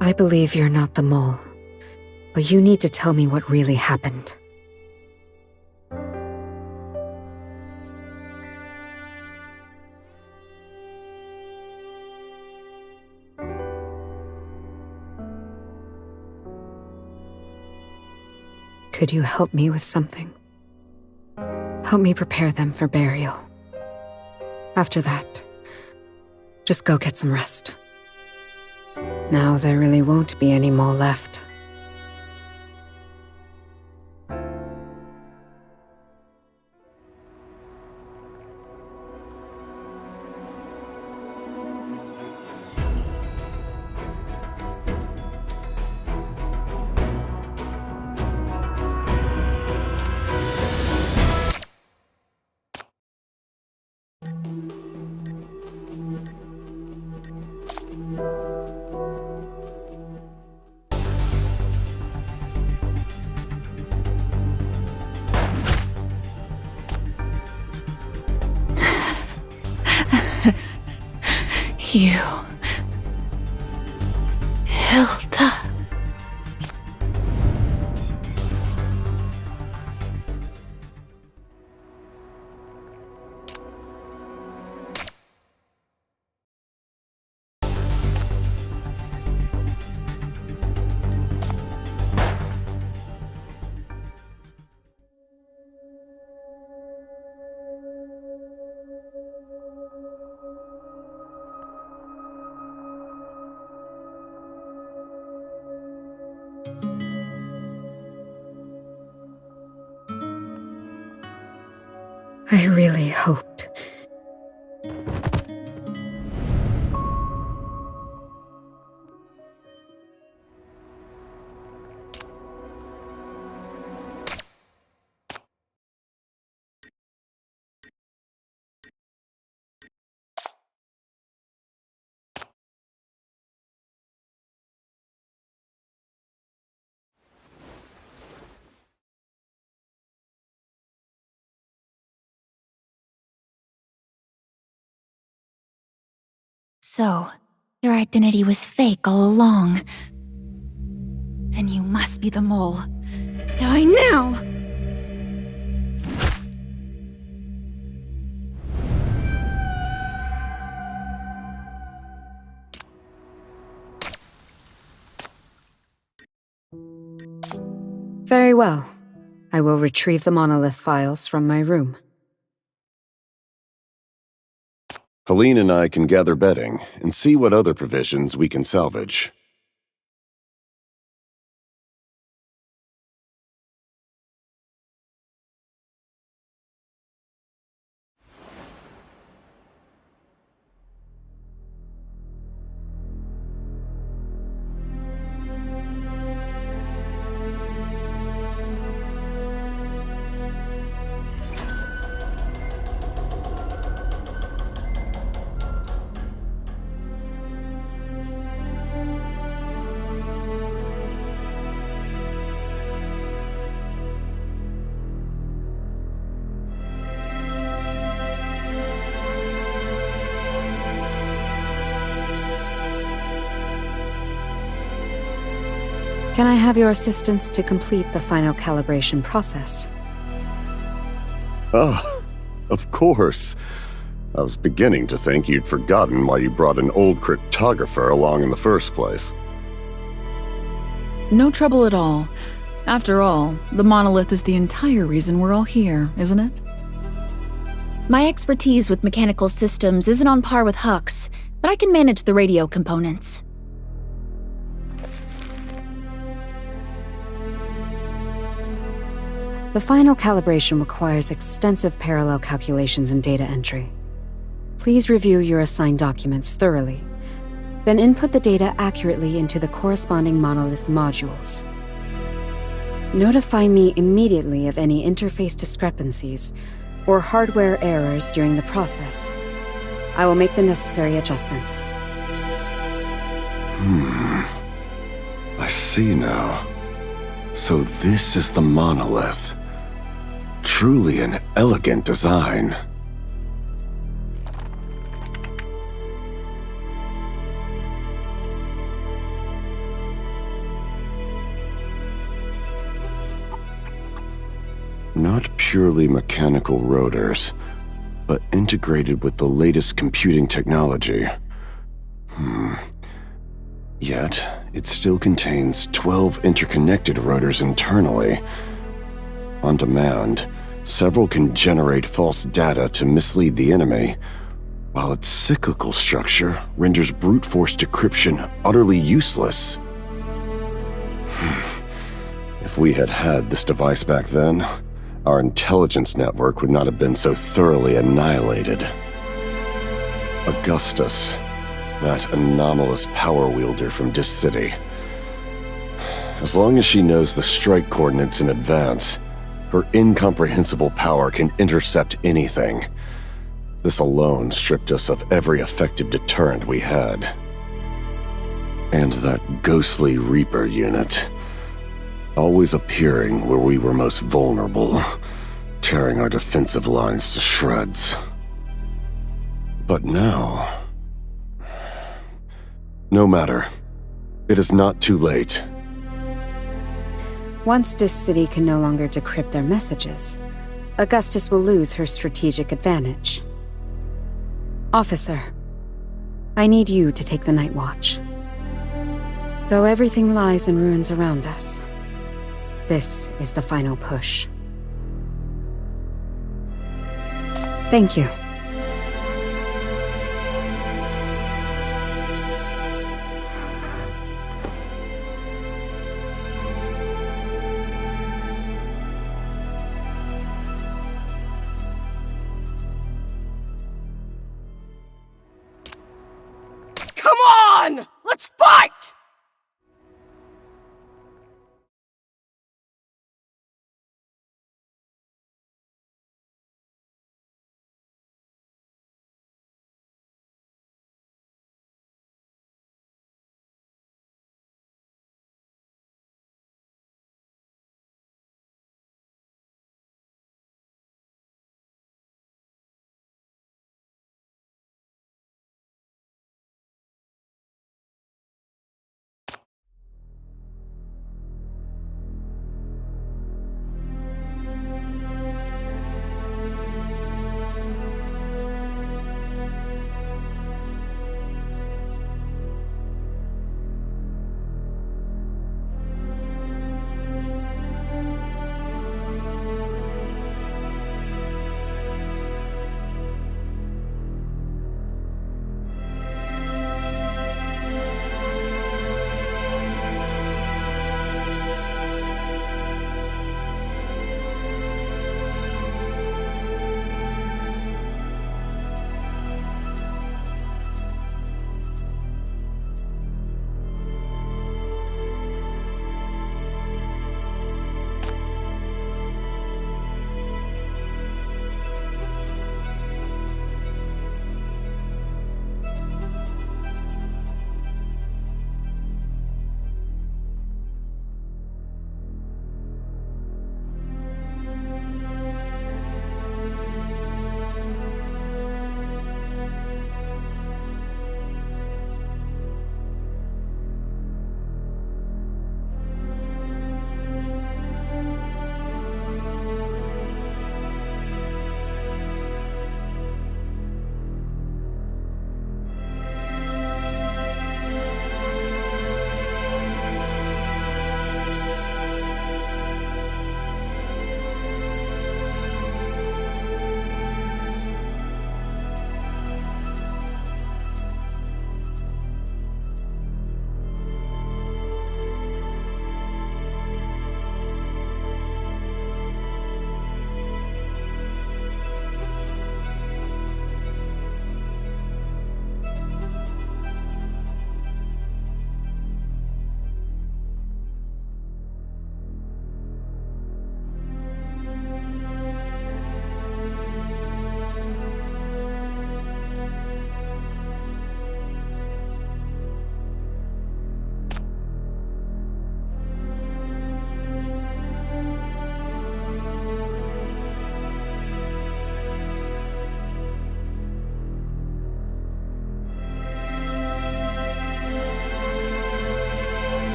I believe you're not the mole, but you need to tell me what really happened. Could you help me with something? Help me prepare them for burial. After that, just go get some rest. Now there really won't be any mole left. You... Hilda... I really hoped. So, your identity was fake all along. Then you must be the mole. Die now! Very well. I will retrieve the monolith files from my room. Helene and I can gather bedding and see what other provisions we can salvage. Can I have your assistance to complete the final calibration process? Ah, of course. I was beginning to think you'd forgotten why you brought an old cryptographer along in the first place. No trouble at all. After all, the monolith is the entire reason we're all here, isn't it? My expertise with mechanical systems isn't on par with Huck's, but I can manage the radio components. The final calibration requires extensive parallel calculations and data entry. Please review your assigned documents thoroughly, then input the data accurately into the corresponding monolith modules. Notify me immediately of any interface discrepancies or hardware errors during the process. I will make the necessary adjustments. I see now. So this is the monolith. Truly an elegant design. Not purely mechanical rotors, but integrated with the latest computing technology. Yet, it still contains 12 interconnected rotors internally. On demand, several can generate false data to mislead the enemy, while its cyclical structure renders brute force decryption utterly useless. If we had had this device back then, our intelligence network would not have been so thoroughly annihilated. Augustus, that anomalous power wielder from Dis City. As long as she knows the strike coordinates in advance, her incomprehensible power can intercept anything. This alone stripped us of every effective deterrent we had. And that ghostly Reaper unit, always appearing where we were most vulnerable, tearing our defensive lines to shreds. But now... no matter. It is not too late. Once Dis City can no longer decrypt our messages, Augustus will lose her strategic advantage. Officer, I need you to take the night watch. Though everything lies in ruins around us, this is the final push. Thank you. Come on! Let's fight!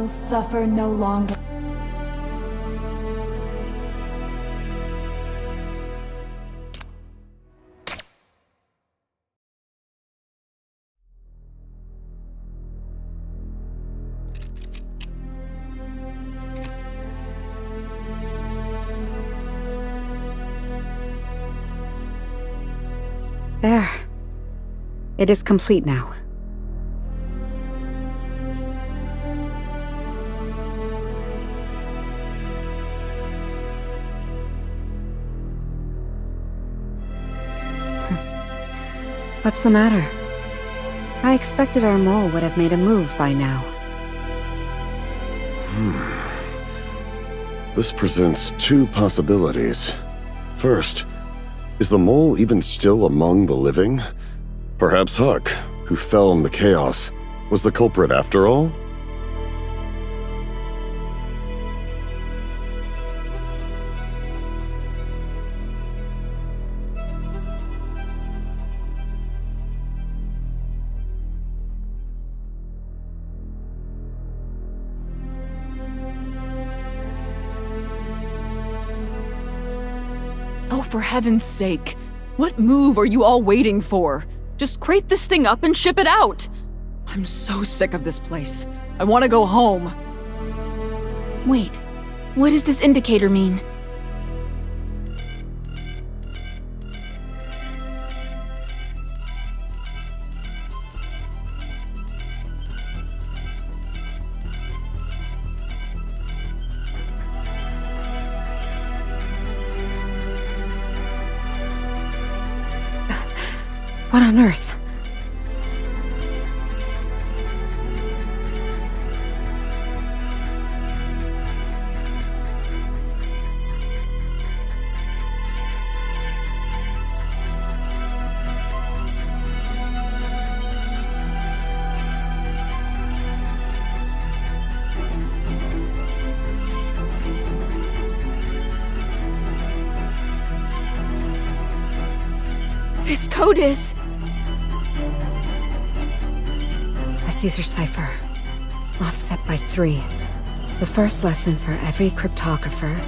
will suffer no longer. There. It is complete now. What's the matter? I expected our mole would have made a move by now. This presents two possibilities. First, is the mole even still among the living? Perhaps Huck, who fell in the chaos, was the culprit after all? Oh, for heaven's sake. What move are you all waiting for? Just crate this thing up and ship it out! I'm so sick of this place. I want to go home. Wait, what does this indicator mean? What on earth? This code is... A Caesar cipher. Offset by 3. The first lesson for every cryptographer